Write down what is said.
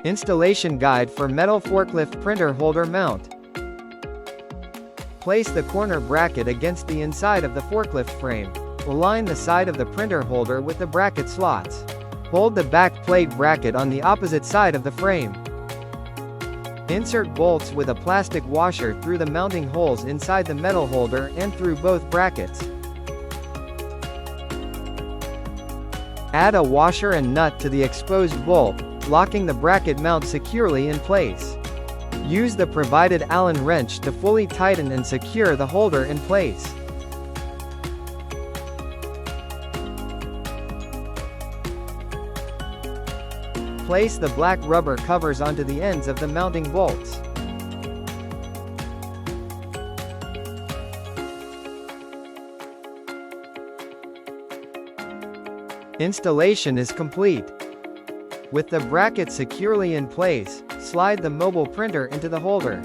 Installation guide for metal forklift printer holder mount. Place the corner bracket against the inside of the forklift frame. Align the side of the printer holder with the bracket slots. Hold the back plate bracket on the opposite side of the frame. Insert bolts with a plastic washer through the mounting holes inside the metal holder and through both brackets. Add a washer and nut to the exposed bolt, locking the bracket mount securely in place. Use the provided Allen wrench to fully tighten and secure the holder in place. Place the black rubber covers onto the ends of the mounting bolts. Installation is complete. With the bracket securely in place, slide the mobile printer into the holder.